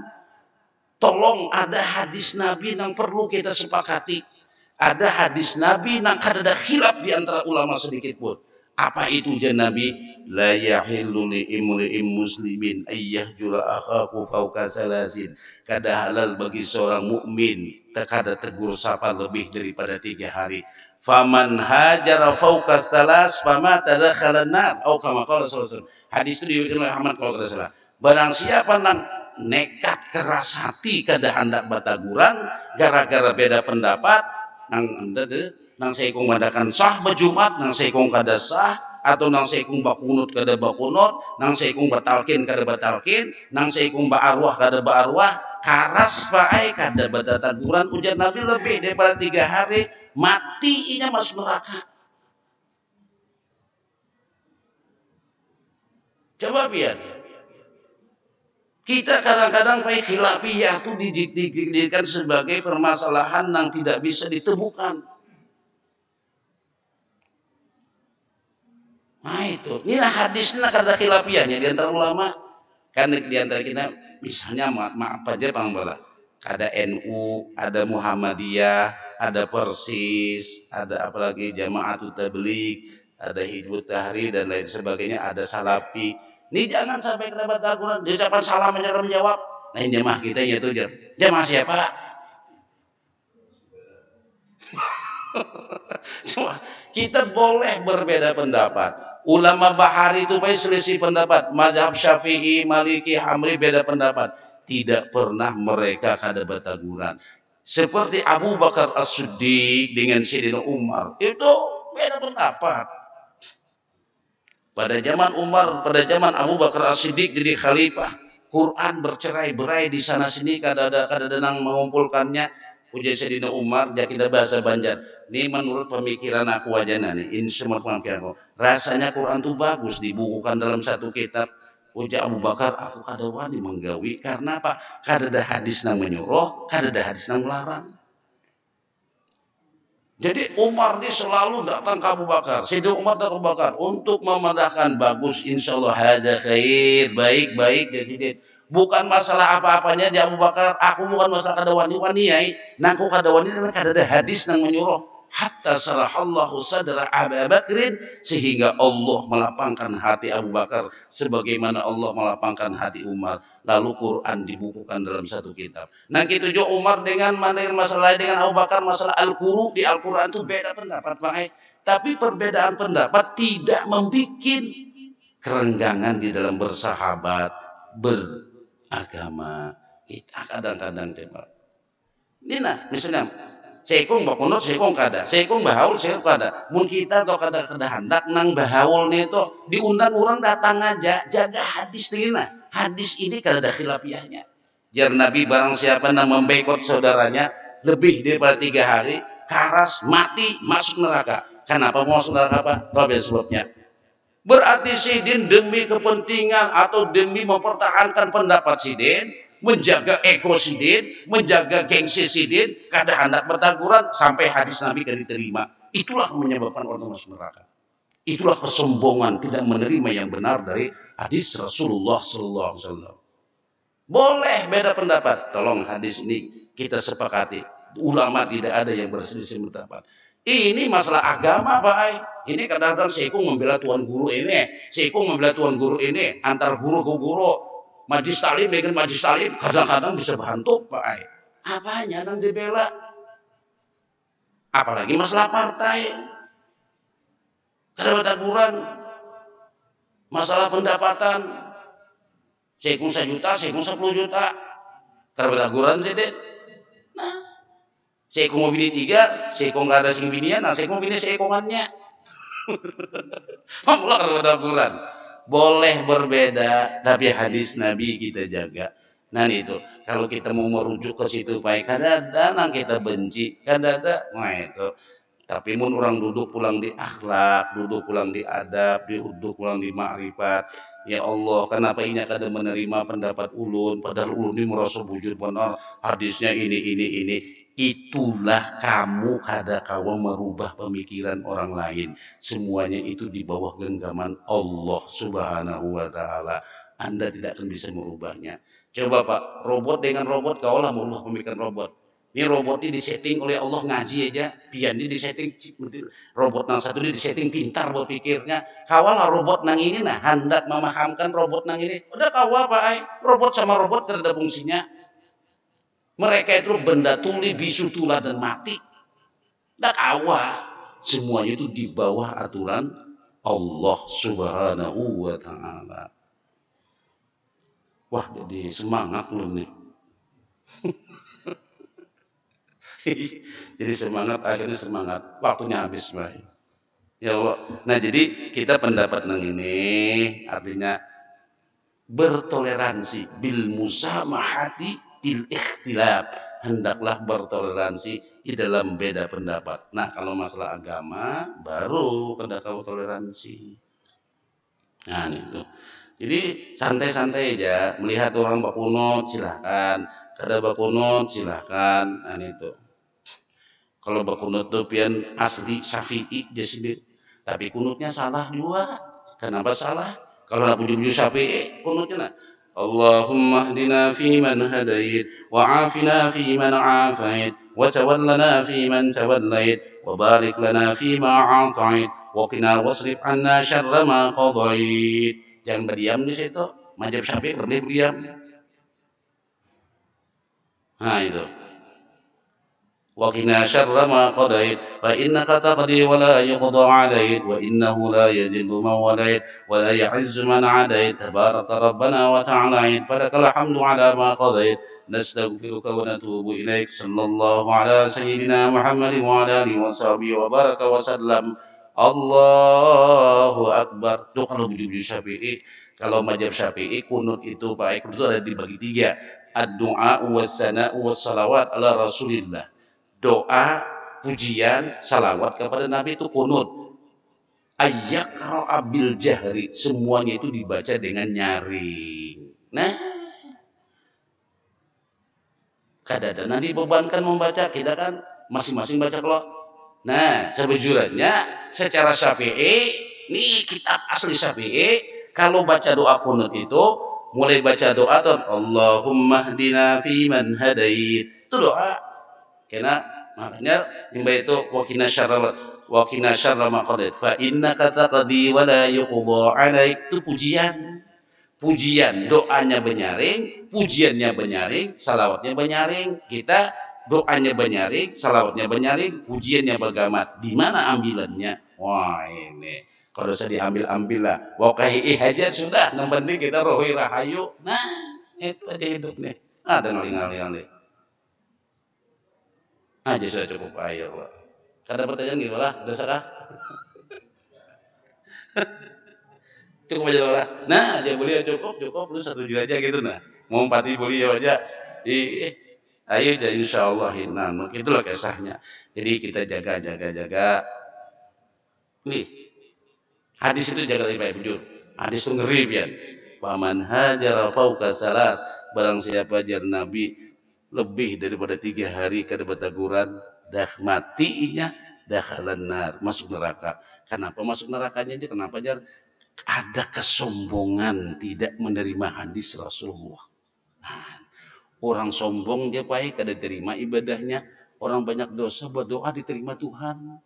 Tolong ada hadis Nabi yang perlu kita sepakati. Ada hadis Nabi yang ada khilaf di antara ulama sedikit pun. Apa itu jan Nabi? La yahillu li imri'im muslimin ayyahjura akhahu fawqa salasin. Kada halal bagi seorang mukmin kada tegur sapa lebih daripada 3 hari. Faman hajara fawqa salas fama tadakhala nar atau kama qala sallallahu. Hadis itu diriwayatkan oleh Ahmad kalau tidak salah. Barang siapa nang nekat keras hati kada hendak bataguran gara-gara beda pendapat nang seikung madakan sah berjumat nang seikung kada sah atau nang seikung bakunut kada bakunut nang seikung batalkin kada batalkin nang seikung ba'arwah kada ba'arwah karas paai kada bataguran ujar Nabi lebih daripada 3 hari mati inya masuk neraka. Coba biar kita kadang-kadang pakai khilafiyah itu dijadikan sebagai permasalahan yang tidak bisa ditemukan. Nah itu, inilah hadisnya kada khilafiyahnya di antara ulama. Karena di antara kita misalnya maaf aja Bang Bala. Ada NU, ada Muhammadiyah, ada Persis, ada apalagi Jamaatul Tabligh, ada Hizbut Tahrir dan lain sebagainya, ada Salafi. Ini jangan sampai kerabat Al-Quran diucapkan salam aja menjawab. Nah ini jamaah kita itu jamaah siapa? Kita boleh berbeda pendapat. Ulama Bahari itu baik selisih pendapat. Mazhab Syafi'i, Maliki, Hamri beda pendapat. Tidak pernah mereka kada bataguran. Seperti Abu Bakar As-Siddiq dengan Sayyidina Umar itu beda pendapat. Pada zaman Umar, pada zaman Abu Bakar As-Siddiq jadi khalifah, Quran bercerai-berai di sana sini kada nang mengumpulkannya. Ujar Sayyidina Umar, kita bahasa Banjar. Ini menurut pemikiran aku aja nih, ini semua pemikiran aku. Rasanya Quran itu bagus dibukukan dalam satu kitab. Ujar Abu Bakar, aku kada wani menggawi karena apa? Kada ada hadis nang menyuruh, kada ada hadis nang melarang. Jadi Umar ini selalu datang ke Abu Bakar. Sayyidina Umar dan Abu Bakar untuk memandahkan bagus, insya Allah hadza khair, baik-baik jadi bukan masalah apa-apanya di Abu Bakar. Aku bukan masalah kada wani-wani yai. Nangku kada wani karena kada ada hadis nang menyuruh. Hatta sarahallahu sadra Abu Bakrin sehingga Allah melapangkan hati Abu Bakar sebagaimana Allah melapangkan hati Umar. Lalu Quran dibukukan dalam satu kitab. Nah gitu juga Umar dengan masalah dengan Abu Bakar masalah Al-Quru di Al-Quran itu beda pendapat Pak. Tapi perbedaan pendapat tidak membuat kerenggangan di dalam bersahabat, beragama. Kita kadang-kadang debat. Ini nah misalnya Seikung bakunut, seikung kada, seikung bahaul, seikung kada. Mun kita atau kada hendak nang bahaul nih itu diundang orang datang aja, jaga hadis ini nah. Hadis ini kada ada khilafiyahnya. Jar Nabi barang siapa nang memboikot saudaranya lebih daripada 3 hari, karas mati masuk neraka. Kenapa mau masuk neraka apa? Apa sebabnya? Berarti sidin demi kepentingan atau demi mempertahankan pendapat sidin, menjaga ego sidin, menjaga gengsi sidin, kada hendak bertaguran sampai hadis Nabi kada diterima. Itulah menyebabkan orang masuk neraka. Itulah kesombongan tidak menerima yang benar dari hadis Rasulullah sallallahu alaihi wasallam. Boleh beda pendapat, tolong hadis ini kita sepakati. Ulama tidak ada yang berselisih pendapat. Ini masalah agama, Pak Ai. Ini kadang-kadang Seikung membela tuan guru ini, Seikung membela tuan guru ini, antar guru ke guru, majlis taklim dengan majlis taklim kadang-kadang bisa bantu, Pak Ai. Apanya yang dibela? Apalagi masalah partai. Kada bataguran. Masalah pendapatan. Seikung 1 juta, Seikung 10 juta. Kada bataguran sih, Det. Nah, Seikung mau bini 3, Seikung gak ada sing binian, nah Seikung bini seikungannya. Mamulah kada bataguran. Boleh berbeda, tapi hadis Nabi kita jaga. Nah itu, kalau kita mau merujuk ke situ baik, kadang-kadang kita benci, kadang-kadang, nah itu. Tapi mun orang duduk pulang di akhlak, duduk pulang di adab, duduk pulang di makrifat. Ya Allah, kenapa ini kada menerima pendapat ulun? Padahal ulun ini merasa bujur benar. Hadisnya ini. Itulah kamu kada kamu merubah pemikiran orang lain. Semuanya itu di bawah genggaman Allah Subhanahu wa Ta'ala. Anda tidak akan bisa merubahnya. Coba Pak, robot dengan robot, kaulah merubah pemikiran robot. Ini robot ini disetting oleh Allah ngaji aja. Pian ini disetting, robot nang satu ini disetting pintar berpikirnya. Kawalah robot nang ini nah hendak memahamkan robot nang ini. Udah kawal Pak Ai, robot sama robot tidak ada fungsinya. Mereka itu benda tuli, bisu, tulah dan mati. Dak awal semuanya itu di bawah aturan Allah Subhanahu wa Ta'ala. Wah, jadi semangat lu nih. Jadi semangat, akhirnya semangat. Waktunya habis, Mbak. Ya Allah. Nah, jadi kita pendapat nang ini artinya bertoleransi bil musamahati bil ikhtilaf. Hendaklah bertoleransi di dalam beda pendapat. Nah, kalau masalah agama baru hendak kau toleransi. Nah, itu. Jadi santai-santai aja, melihat orang bakunut silahkan, kada bakunut silahkan. Nah, itu. Kalau bakunut tuh pian asli Syafi'i jadi, tapi kunutnya salah juga. Kenapa salah? Kalau nak pujuk Syafi'i kunutnya nah. Allahumma hdina fi man hadait wa afina fi man afait wa tawallana fi man tawallait wa barik lana fi ma atait wa qina wasrif anna syarra ma qadait. Jangan berdiam di situ. Mazhab Syafi'i boleh berdiam. Nah itu. وقنا شر ما قضيت فإنك تقضي ولا يقضى عليك وإنه لا يذل من وليت ولا يعز من عاديت تبارك ربنا وتعالى فلك الحمد على ما قضيت نستغفرك ونتوب إليك صلى الله على سيدنا محمد وعلى آله وصحبه وبارك وسلم. Allahu Akbar. Itu kalau bujub Syafi'i. Kalau mazhab Syafi'i kunut itu Pak Eko itu ada dibagi 3. Ad-du'a was-sana'u was-salawat ala Rasulillah. Doa, pujian, salawat kepada Nabi itu kunut. Ayyaqra'a bil jahri, semuanya itu dibaca dengan nyaring. Nah, kadang-kadang nanti bebankan membaca, kita kan masing-masing baca kalau. Nah, sebujurnya secara Syafi'i, ini kitab asli Syafi'i, kalau baca doa kunut itu mulai baca doa tuh Allahumma hdina fi man hadait. Itu doa. Karena makanya imba itu wakina syarra ma qadait fa innaka taqdi wa la yuqda alaik. Itu pujian doanya benyaring, pujiannya benyaring, salawatnya benyaring. Kita doanya benyaring, salawatnya benyaring, pujiannya bergamat. Di mana ambilannya? Wah ini kalau saya diambil lah. Wakai aja sudah. Yang penting kita rohi rahayu. Nah itu aja hidup nih. Ada ngaling-ngaling nih. Aja sudah cukup ayo Pak. Kada pertanyaan gitu lah, dosa kah? Cukup aja lah. Nah, aja boleh cukup lu 1 juta aja gitu nah. Mau 4 boleh aja. Ayo aja insyaallah nah, itulah kisahnya. Jadi kita jaga. Nih, hadis itu jaga baik bujur. Hadis itu ngeri pian. Paman hajara fauqa salas, barang siapa jar Nabi lebih daripada 3 hari kada bataguran dah matinya dakhalan nar, masuk neraka. Kenapa masuk nerakanya aja? Kenapa jar? Ada kesombongan tidak menerima hadis Rasulullah. Nah, orang sombong dia baik kada terima ibadahnya. Orang banyak dosa berdoa diterima Tuhan.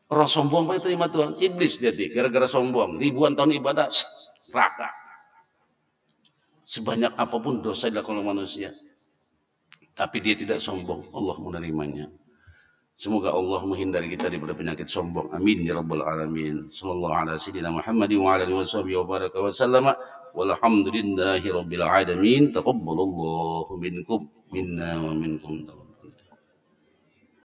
Orang sombong apa diterima Tuhan? Iblis dia gara-gara sombong. Ribuan tahun ibadah, neraka. Sebanyak apapun dosa dilakukan oleh manusia, tapi dia tidak sombong, Allah menerimanya. Semoga Allah menghindari kita daripada penyakit sombong. Amin ya rabbal alamin. Sallallahu ala sayyidina Muhammad wa ala alihi washabihi wa baraka wa sallama. Walhamdulillahi rabbil alamin. Taqabbalallahu minkum minna wa minkum.